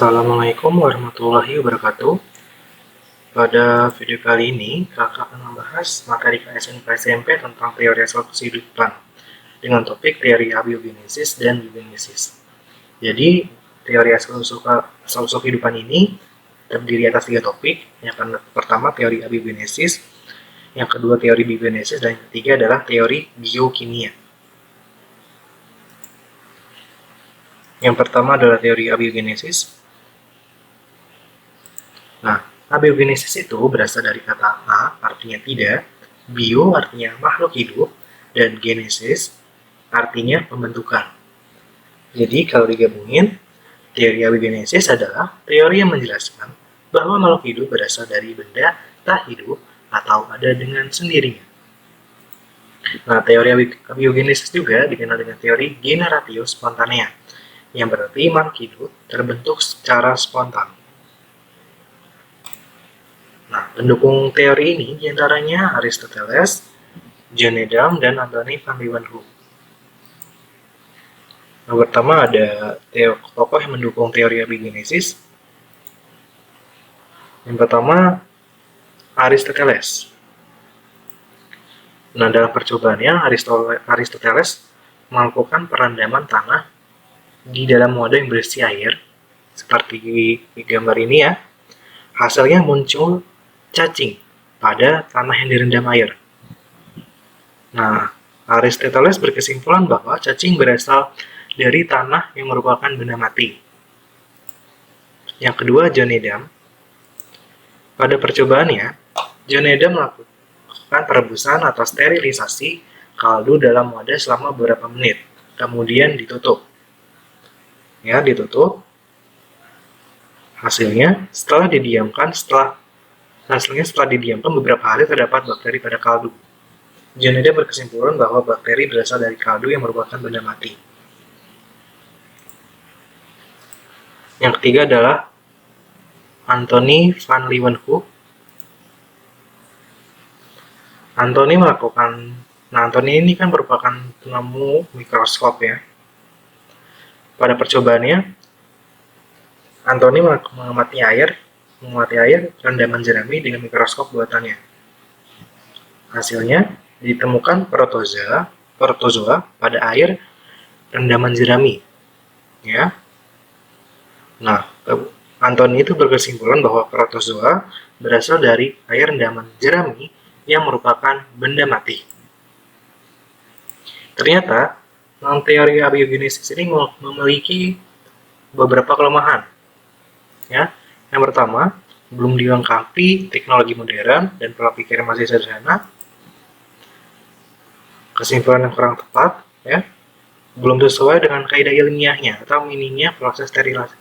Assalamualaikum warahmatullahi wabarakatuh. Pada video kali ini, kakak akan membahas materi KSN SMP tentang teori asal kehidupan dengan topik teori abiogenesis dan eugenesis. Jadi, teori asal-usul kehidupan ini terdiri atas 3 topik. Yang pertama, teori abiogenesis, yang kedua, teori biogenesis, dan yang ketiga adalah teori biokimia. Yang pertama adalah teori abiogenesis. Nah, abiogenesis itu berasal dari kata a, artinya tidak, bio artinya makhluk hidup, dan genesis artinya pembentukan. Jadi kalau digabungin, teori abiogenesis adalah teori yang menjelaskan bahwa makhluk hidup berasal dari benda tak hidup atau ada dengan sendirinya. Nah, teori abiogenesis juga dikenal dengan teori generatio spontanea, yang berarti makhluk hidup terbentuk secara spontan. Nah, pendukung teori ini diantaranya Aristoteles, John Needham, dan Anthony van Leeuwenhoek. Yang pertama ada tokoh yang mendukung teori abiogenesis. Yang pertama, Aristoteles. Nah, dalam percobaannya, Aristoteles melakukan perendaman tanah di dalam wadah yang berisi air, seperti di gambar ini ya. Hasilnya muncul cacing pada tanah yang direndam air. Nah, Aristoteles berkesimpulan bahwa cacing berasal dari tanah yang merupakan benda mati. Yang kedua, John Needham. Pada percobaannya, John Needham melakukan perebusan atau sterilisasi kaldu dalam wadah selama beberapa menit, kemudian ditutup. Ya, ditutup. Hasilnya setelah didiamkan beberapa hari terdapat bakteri pada kaldu. John Needham berkesimpulan bahwa bakteri berasal dari kaldu yang merupakan benda mati. Yang ketiga adalah Anthony van Leeuwenhoek. Anthony ini kan merupakan penemu mikroskop ya. Pada percobaannya, Anthony mengamati air rendaman jerami dengan mikroskop buatannya. Hasilnya ditemukan protozoa pada air rendaman jerami. Ya. Nah, Anthony itu berkesimpulan bahwa protozoa berasal dari air rendaman jerami yang merupakan benda mati. Ternyata, teori abiogenesis ini memiliki beberapa kelemahan. Ya, yang pertama, belum dilengkapi teknologi modern dan pola pikir yang masih sederhana. Kesimpulan yang kurang tepat, ya, belum sesuai dengan kaidah ilmiahnya atau minimnya proses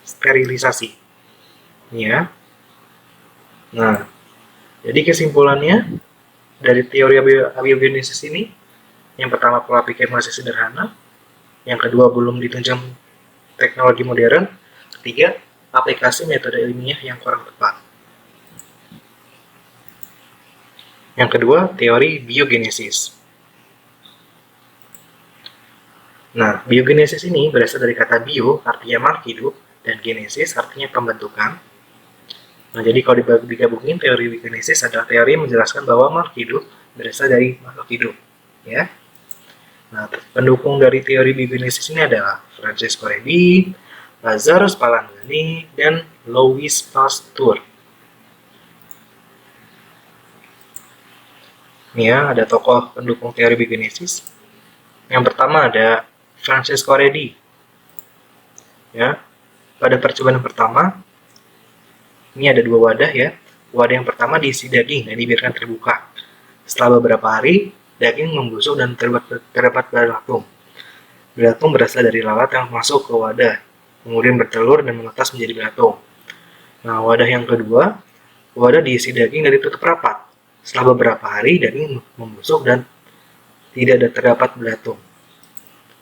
sterilisasi. Ya. Nah, jadi kesimpulannya dari teori abiogenesis ini, yang pertama pola pikir masih sederhana, yang kedua belum ditunjang teknologi modern, ketiga aplikasi metode ilmiah yang kurang tepat. Yang kedua, teori biogenesis. Nah, biogenesis ini berasal dari kata bio, artinya makhluk hidup, dan genesis artinya pembentukan. Nah, jadi kalau digabungin, teori biogenesis adalah teori yang menjelaskan bahwa makhluk hidup berasal dari makhluk hidup. Ya. Nah, pendukung dari teori biogenesis ini adalah Francesco Redi, Lazarus Palangani, dan Louis Pasteur. Ini ya, ada tokoh pendukung teori biogenesis. Yang pertama ada Francesco Redi. Ya, pada percobaan yang pertama, ini ada 2 wadah ya. Wadah yang pertama diisi daging dan dibiarkan terbuka. Setelah beberapa hari, daging membusuk dan terdapat belatung. Belatung berasal dari lalat yang masuk ke wadah, kemudian bertelur dan menetas menjadi belatung. Nah, wadah yang kedua, wadah diisi daging dan ditutup rapat. Setelah beberapa hari, daging membusuk dan tidak terdapat belatung.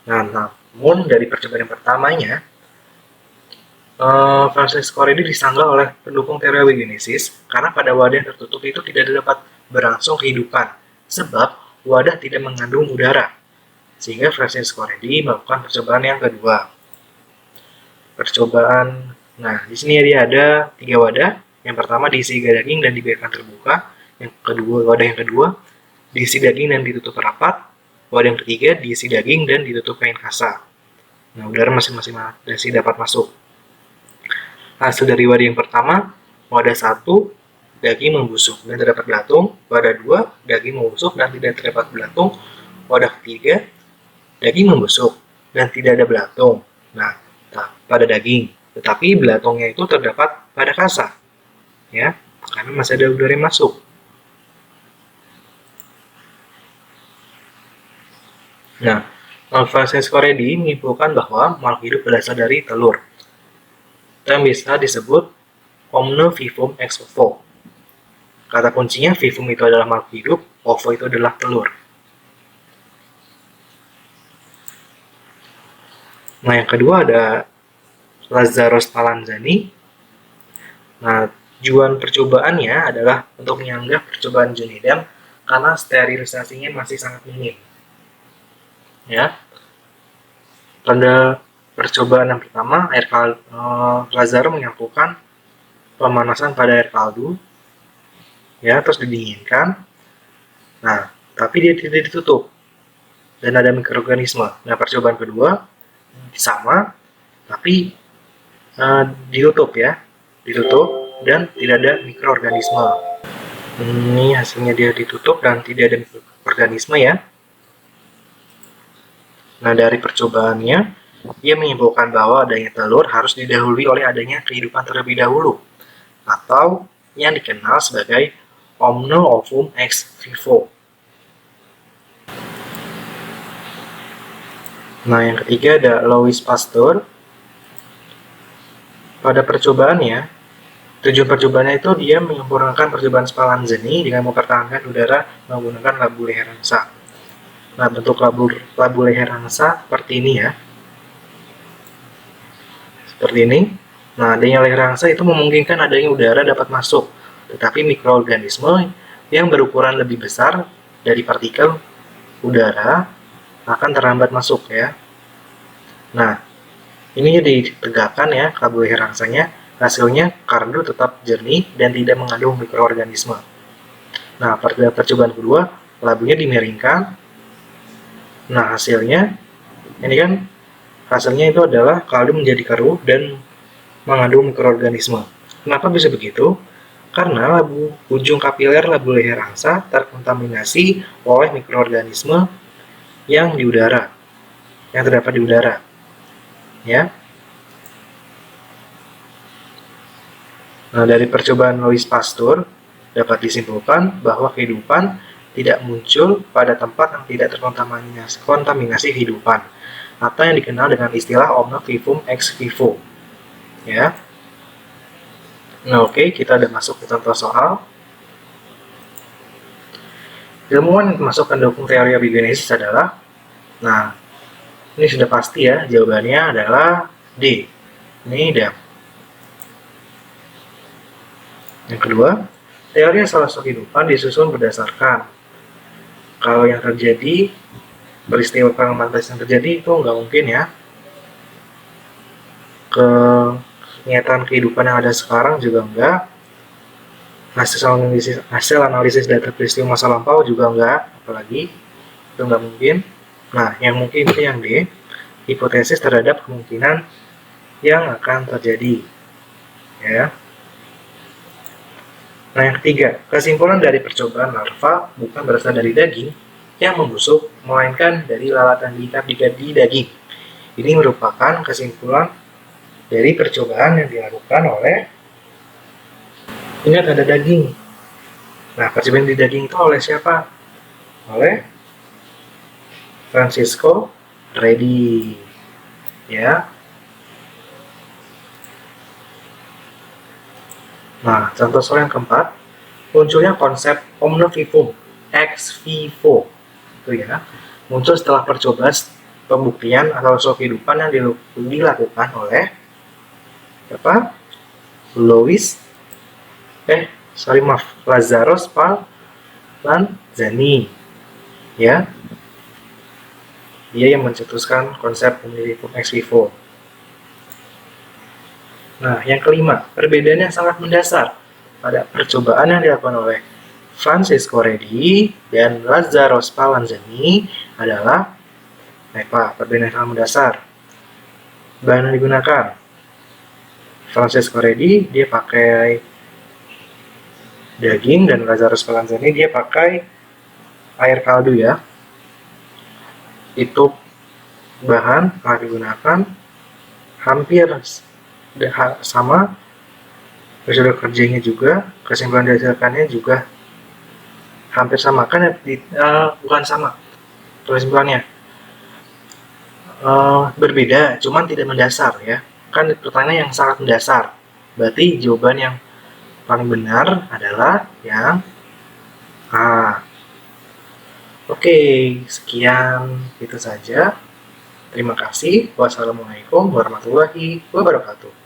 Nah, namun dari percobaan yang pertamanya, Francesco Redi disanggah oleh pendukung teori abiogenesis karena pada wadah yang tertutup itu tidak dapat berlangsung kehidupan, sebab wadah tidak mengandung udara. Sehingga Francesco Redi melakukan percobaan yang kedua. Percobaan Nah, di sini dia ada 3 wadah. Yang pertama diisi daging dan dibiarkan terbuka. Yang kedua, wadah yang kedua diisi daging dan ditutup rapat. Wadah yang ketiga diisi daging dan ditutup kain kasa. Nah, udara masing-masing masih dapat masuk. Hasil dari wadah yang pertama, wadah 1 daging membusuk dan terdapat belatung. Wadah 2 daging membusuk dan tidak terdapat belatung. Wadah ketiga daging membusuk dan tidak ada belatung. Nah, pada daging, tetapi belatungnya itu terdapat pada kasa, ya, karena masih ada udara yang masuk. Nah, Francisco Redi menyimpulkan bahwa makhluk hidup berasal dari telur, yang bisa disebut omnivivum ex ovo. Kata kuncinya, vivum itu adalah makhluk hidup, ovo itu adalah telur. Nah, yang kedua ada Lazarus Malanzani. Nah, tujuan percobaannya adalah untuk menyanggah percobaan Junidam karena sterilisasinya masih sangat minim. Ya, pada percobaan yang pertama, Lazarus melakukan pemanasan pada air kaldu, ya, terus didinginkan. Nah, tapi dia tidak ditutup dan ada mikroorganisme. Nah, percobaan kedua sama, tapi ditutup, ya, ditutup dan tidak ada mikroorganisme. Ini hasilnya dia ditutup dan tidak ada mikroorganisme, ya. Nah, dari percobaannya, ia menyimpulkan bahwa adanya telur harus didahului oleh adanya kehidupan terlebih dahulu, atau yang dikenal sebagai omno ovum ex vivo. Nah, yang ketiga ada Louis Pasteur. Pada percobaannya, tujuan percobaannya itu dia menyempurnakan percobaan Spallanzani dengan mempertahankan udara menggunakan labu leher angsa. Nah, bentuk labu leher angsa seperti ini, ya. Seperti ini. Nah, adanya leher angsa itu memungkinkan adanya udara dapat masuk, tetapi mikroorganisme yang berukuran lebih besar dari partikel udara akan terlambat masuk, ya. Nah, ini ditegakkan, ya, labu leher angsanya. Hasilnya kardu tetap jernih dan tidak mengandung mikroorganisme. Nah, pada percobaan kedua, labunya dimiringkan. Nah, hasilnya ini kan hasilnya itu adalah kaldu menjadi keruh dan mengandung mikroorganisme. Kenapa bisa begitu? Karena ujung kapiler labu leher angsa terkontaminasi oleh mikroorganisme yang terdapat di udara, ya. Nah, dari percobaan Louis Pasteur dapat disimpulkan bahwa kehidupan tidak muncul pada tempat yang tidak terkontaminasi kehidupan, atau yang dikenal dengan istilah omnivivum ex vivo, ya. Nah, oke, kita udah masuk ke contoh soal. Ilmuwan yang masuk pendukung teori abigenesis adalah, nah, ini sudah pasti, ya, jawabannya adalah D. Ini D. Yang kedua, teori asal-usul kehidupan disusun berdasarkan kalau yang terjadi, peristiwa fantastis yang terjadi itu nggak mungkin, ya. Kenyataan kehidupan yang ada sekarang juga enggak. Hasil analisis data peristiwa masa lampau juga enggak, apalagi itu nggak mungkin. Nah, yang mungkin itu yang D, hipotesis terhadap kemungkinan yang akan terjadi, ya. Nah, yang ketiga, kesimpulan dari percobaan larva bukan berasal dari daging yang membusuk, melainkan dari lalatan diikat di daging. Ini merupakan kesimpulan dari percobaan yang dilakukan oleh, ingat ada daging. Nah, percobaan di daging itu oleh siapa? Oleh Francisco Redi, ya. Nah, contoh soal yang keempat, munculnya konsep omnivivum ex vivo, itu, ya, muncul setelah percobaan pembuktian atau soal kehidupan yang dilakukan oleh Lazarus Spallanzani, ya. Dia yang mencetuskan konsep omnivivum ex vivo. Nah, yang kelima, perbedaan yang sangat mendasar pada percobaan yang dilakukan oleh Francesco Redi dan Lazzaro Spallanzani adalah perbedaan yang sangat mendasar. Bahan yang digunakan, Francesco Redi dia pakai daging dan Lazzaro Spallanzani dia pakai air kaldu ya. Itu bahan yang digunakan hampir sama, metode kerjanya juga, kesimpulan dihasilkannya juga hampir sama, kan bukan sama kesimpulannya, berbeda, cuman tidak mendasar ya. Kan pertanyaan yang sangat mendasar, berarti jawaban yang paling benar adalah yang A. Oke, sekian itu saja. Terima kasih. Wassalamualaikum warahmatullahi wabarakatuh.